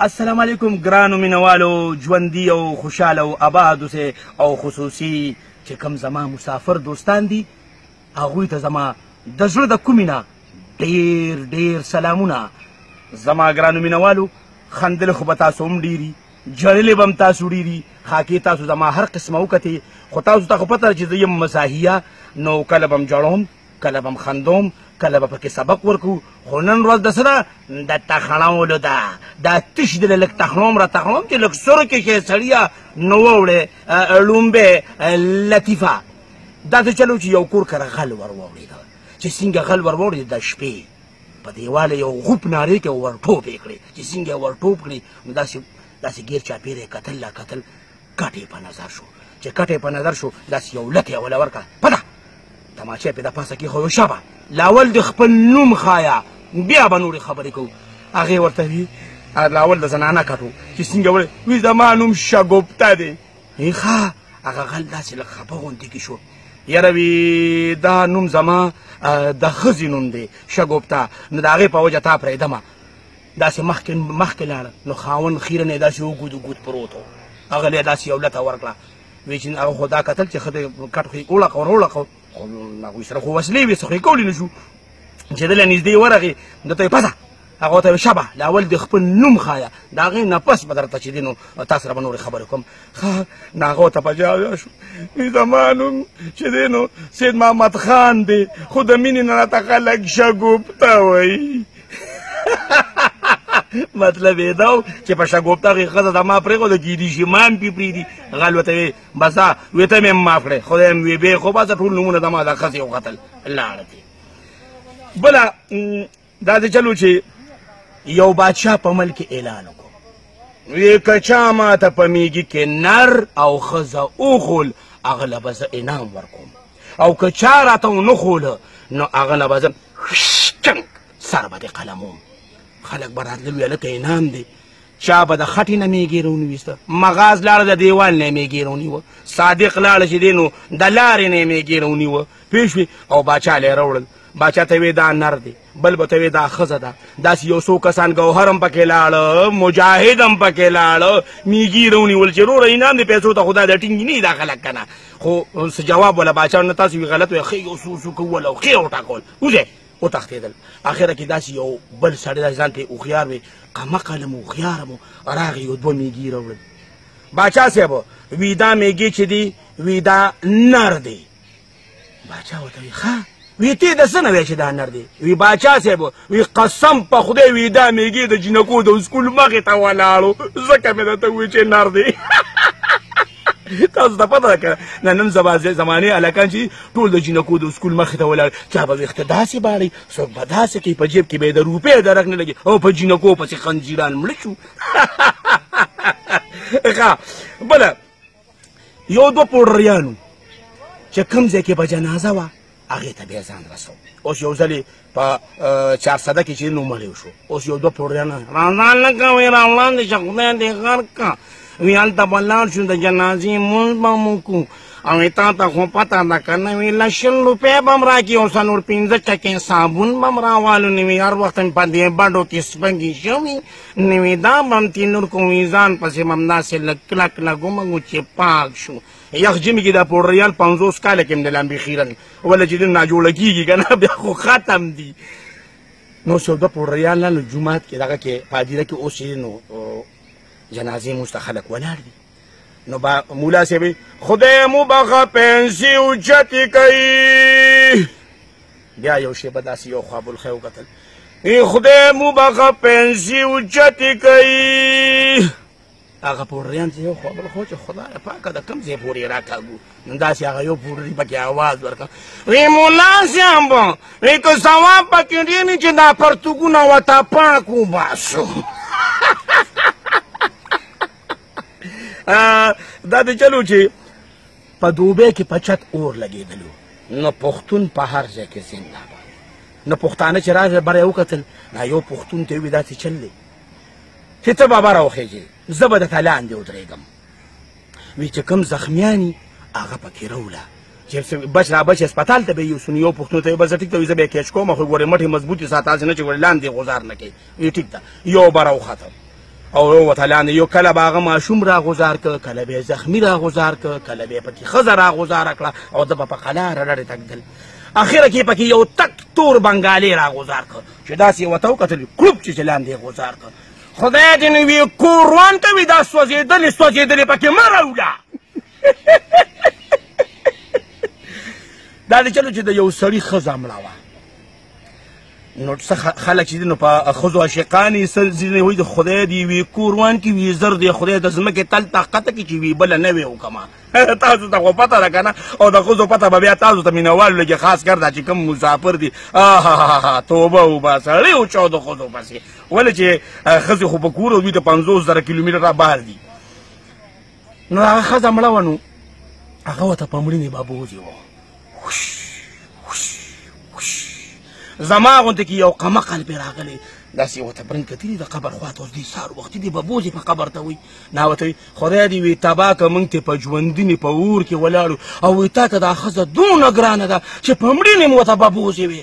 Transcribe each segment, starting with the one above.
السلام علیکم ګرانو مینوالو ژوندي او خوشحاله او آباد اوسئ او خصوصي چې کوم زما مسافر دوستان دي هغوی ته زما د زړه د کومې نه ډېر ډېر سلامونه. زما ګرانو مینوالو خندل خو به تاسو هم ډېري، جړلې به هم تاسو ډېري، خاکې تاسو زما هر قسمه وکتې، خو تاسو ته خو پته ده چې زه یم مزاحیه، نو کله به م جړوم کله به م خندوم کله به پکې سبق ورکو. خو نن ورځ د څه ده؟ د تخڼولو ده. دا تش دی لږ تخڼوم را تخڼوم چې لږ سره کې شی سړیه نو واوړې لومبې لطیفه. دا څه چلو چې یو کور کره غل ور واورېده، چې څنګه غل ور واورېده د شپې په دیواله یو غوپ نارې کې ور ټوپ یې کړې، چې څنګه یې ور ټوپ کړې نو داسې ګیر چاپېره یې کتل لا کتل، کټ یې په نظر شو. چې کټ یې په نظر شو داسې یو لت یې وله ورکړه، پته تماچه پې د پاسه کېښودو، شابه لاول د خپل نوم ښایه بیا به نورې خبرې کوو. هغې ورته وي لاول د زنانه کټ و چې څنګه وړی وي زما نوم شګوپته دی. ښه هغه غل داسې لږ خفه غوندې کې شو، یاره وي دا نوم زما د ښځې نوم دی شګوپته، نو د هغې په وجه تا پرېږدمه. داسې مخکې لاړه نو خاوند خیرن یې داسې وګود وګود پروت و، هغه له یې داسې یو لته ورکړه. وی چې هغه خو دا کتل چې ښه کټ خو یې وړقه ور وړقه، هغوی سره خو وسلې وې څه خو یې کولی نه شو. چې ده له نږدې ورغې ده ته یې پته هغه ورته ویل شبه لاول د خپل نوم ښایه، د هغې نه پس به درته چې دی نو تا سره به نورې خبرې کوم. ښه نو هغه ورته په جواب شو زما نوم چې دی نو سید محمد خان دی، خو د مینې نه راته خلک شګوپته وایي. مطلب یې دا و چې په شګوپته هغې ښځه زما پرېښوده کېدي شي ما هم پې پرېږدي. غل ورته وی بسه وی ته مې هم معاف کړې، خدای هم وی بې خو بسه ټول نومونه زما د ښځې وختل لاړه دي. بله دا دې چلو چې یو بادشاه په ملک اعلان وکړو، وی که چا ماته په میږي کې نر او ښځه وښول هغه له به زه انعام ورکوم، او که چا راته ونه ښوله نو هغه نه به زه چنګ سر به دې قلموم. خلک به راتلل ویل که انعام دی. چا به د خټې نه میږي راونیسته، مغاز لاړه د دیوال نه یې میږي راونیوه، صادق لاړه چې دی نو د لارې نه یې میږي راونیوه، پوه شوې. او باچا له یې راوړل، باچا ته وی دا نر دی، بل به ته وی دا ښځه ده. داسې یو څو کسان ګوهر هم پکې لاړه، مجاهد هم پکې لاړه، میږي راونیول چې وروره انعام د پیسو ته خو دا د ټینګ نه دا خلک که نه. خو څه جواب وله باچا نه تاسو وي غلط وی ښې یو څو کول او ښې وټاکول وځئ وتښتېدل. اخره کې داسې یو بل سړی داسې ځان ته یې هوښیار وی قمقل م هوښیاره م راغی یو دوه میږي راوړل. باچا صاحب وی دا میږي چې دی وی دا نر دی. باچا ورته وی ښه وی ته د څه نه وی چې دا نر دی؟ وی باچا صاحب وی قسم په خدای وی دا میږي د جنکو د سکول مخې ته ولاړو ځکه مې درته وی چې نر دی. تاسو ته پته ده که نن زمانې هلکان چې ټول د جنکو د سکول مخې ته ولاړ، چا به ویښته داسې باړئ، څوک به داسې کوي، په جیب کې به یې د روپۍ درک نه لګي، او په جنکو پسې خنزیران مړه شو. ښه بله یو دوه پوډریانو چې کوم ځای کې به جنازه وه هغې ته بیا ځان رسو. اوس یو ځلې په 400 کې چې نو مړی شو، اوس یو دوه پوډریان راځه نه کوئ راوړاندې شه خدای دې غر که وی هلته به لاړ شو د جنازې مونځ به مو کړو، او تا ته خو پته ده که نه وی 100 روپۍ به م راکړي او 115 ټکې صابون به م راوالو، نو وی هر وخت مې په دې بډو کې سپږې شوي، نو وی دا به م تینور کوم وی ځان پسې به م داسې لږ کلک لګومږو چې پاک شو. یخ جمې کې دا پوډریان 50 کاله کې م د لمبې خیرن ولې چې دې ناجوړه کېږي که نه بیا خو ختم دي. نو اوس یو دوه پوډریان لاړل جومات کې دغه کې په هدیره کې اوس یې نو جنازې مونځ ته خلک ولاړ دي. نو مولا صاحب خدای مو بخه پنسي اوچتې کوي، بیا یو شیبه داسې یو خواب الخی وکتل، خدای مو بخه پنسي اوچتې کوي. هغه پوډریان چې یو خواب الخی چې خدایه پاکه د کوم ځای پورې یې راکاږو، نو داسې هغه یو پوډري پکې اواز ورکړه، وی مولا صاحب وی که ثواب پکې ډېر نه چې دا پرتوګونه ورته پاک وباسو. دا د چلو چې په دوبۍ کې په چت اور لګېدلو، نو پښتون په هر ځای کې زنده باد. نو پښتانه چې راغله بره یې وکتل، یو پښتون ته یې وویل داسې چل دی چې ته به بره وخېږې زه به درته لاندې ودرېږم. وی چې کوم زخمیان هغه پکې راوله چې بچ را بچ هسپتال ته به یې یوسو. یو پښتون ته یې بس ټیک ته وي زه به یې کیچ کوم، خو ګورې مټې مضبوطې ساته هسې نه چې ګورې لاندې غوزار نه کوي. وی ټیک ده یو به راوخته او ورته لاندې یو کله به هغه ماشوم راغوزار که، کله به یې زخمي راغوزار که، کله به یې پکې ښځه راغوزاره کړه او ده به په قلاره لړې تږدل. اخره کې پکې یو تک تور بنګالي راغوزار که چې داسې یې ورته وکتل کلوب چې لاندې یې غوزار که. خدای دې نو وي کوروان کوي دا سوځېدلې پکې مه راوله. دا د چلو چې د یو سړي ښځه مړه وه نو څه خلک چې دي نو په ښځو عاشقان یې ځینې وایي د خدای دې وي کوروان کې وي زر دی خدای د ځمکې تل طاقته کې چې وي بله نه وي وکړمه. تاسو ته خو پته ده که نه او د ښځو پته به بیا تاسو ته مینهوالو لږې خاص کر دا چې کوم مسافر دي توبه وباسه سړی وچاو د ښځو پسې ولې چې ښځې خو په کور او دوی ته 50,000 کیلومتره بهر دي. نو هغه ښځه مړه وه نو هغه ورته په مړینې به بوځې وه زما غونته کې یو قمقل پې راغلی داسې ورته برنګ کتلي د قبر خواته اوس دی سهار وختي دی به بوځې په قبر ته وایي نه ورته وایي خدای دې وي تباه که موږ ته په ژوندونې په اور کې ولاړو او وایي تا ته دا ښځه دونه ګرانه ده چې په مړینې م ورته به بوځې وې.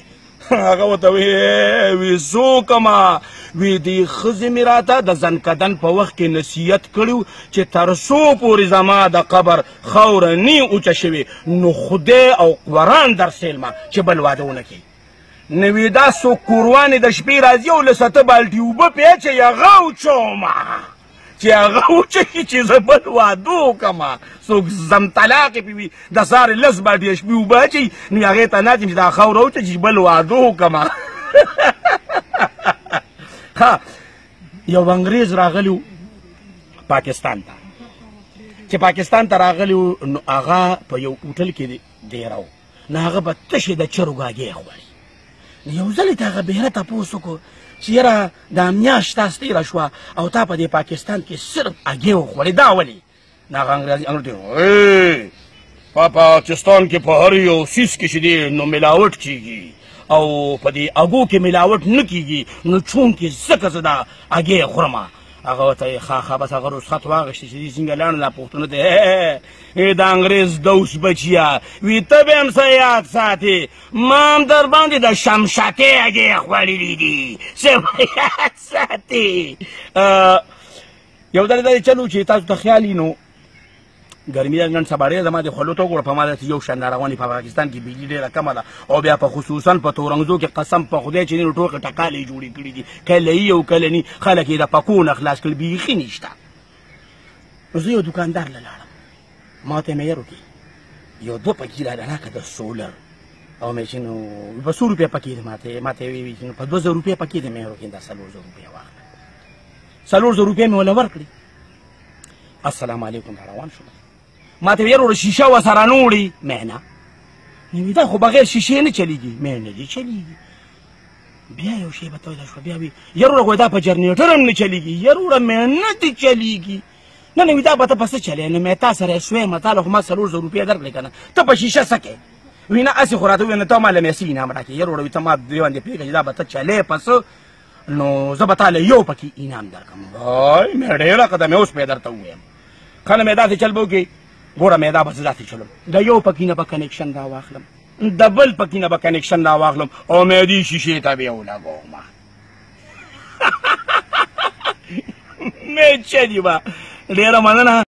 هغه ورته وی څه وکړمه وی دې ښځې مې راته د زنکدن په وخت کې نصیحت کړي چې تر څو پورې زما د قبر خاوره نی اوچه شوې نو خدای او قرآن در سیلمه چې بل واده ونه کړي. نو وی دا څوک کوروانې د شپې راځي او له سته بالټي اوبه پې اچوي هغه وچومه چې هغه وچوي چې زه بل واده وکړمه. څوک زم طلاقې پې وي د سهار 10 بالټۍ شپې اوبه اچوي نو هغې ته ناڅي چې دا خاوره وچوي چې بل واده وکړمه. ها یو انګریز راغلی و پاکستان ته چې پاکستان ته راغلی و نو هغه په یو هوټل کې دیره و نو هغه به تشې د چرو ګاګۍ خوړي. یو ځل ته هغه بهره تپوس وکړو چې یاره دا میاشت تاسو تېره شوه او تا په دې پاکستان کې صرف هګۍ وخوړې دا ولې؟ نو هغه انګریز په پاکستان کې په هر یو څیز کې چې دی نو ملاوټ کېږي او په دې هګو کې ملاوټ نه کېږي نو چونکې ځکه زه دا هګۍ خورمه. هغه ورته ښه بس هغه رخصت واخیستې چې دې څنګه لاړه دا پوښتنه ته د انګریز دوست بچیه وي ته به هم څه یاد ساتې ما هم در باندې د شمشکې هګۍ خوړلي دي څه به یاد ساتې. یو ځل دا چلو چې تاسو ته خیال وي نو ګرمي ده نن سبا ډېره زما د خولو ته وګوره په ما داسې یو شان ناروغانې په پاکستان کې بجلي ډېره کمه ده او بیا په خصوصا په تورنګزو کې قسم په خدای چې نن ټوکې ټکالې جوړې کړي دي کله یي او کله ني خلک یې د پکو نه خلاص کړي بیخي نشته. نو زه یو دوکاندار له لاړم ما ته یې معیار وکړي یو 2 پکې راډناکه د سولر او مې چې نو په 100 روپۍ پکې دی ما ته یې ویل چې نو په 200 روپۍ پکې دی معیار وکړي دا 400 روپۍ واخله 400 روپۍ مې وله ورکړې. السلام علیکم را روان شوم ما ته ویل وروره شیشه ورسره نه وړي مې نه نو دا خو بغیر شیشې نه چلیږي مې نه دي چلیږي. بیا یو شی به تویده شوه بیا وي یروره خو دا په جرنیټر هم نه چلیږي یروره مې نه دي چلیږي. نه نو دا به ته په څه چلی نو مې تا سره شویم تا له خو ما 400 روپۍ درکړې که نه ته په شیشه څه کوې وي نه هسې خو راته وویل نو ته ما له مې څه انعام راکړې یروره وي ته ما دې باندې پرېږده چې دا به ته چلی په څه نو زه به تا له یو پکې انعام درکړم. وای مې ډېره قدم اوس مې درته ووایم ښه نو مې داسې چل به وکړې ګوره مې دا به زه داسې چلم د یو پکې نه به کنیکشن را واخلم د بل پکې نه به کنیکشن را واخلم او مې دې شیشې ته بیا ولګوم مې چلي به ډېره مننه.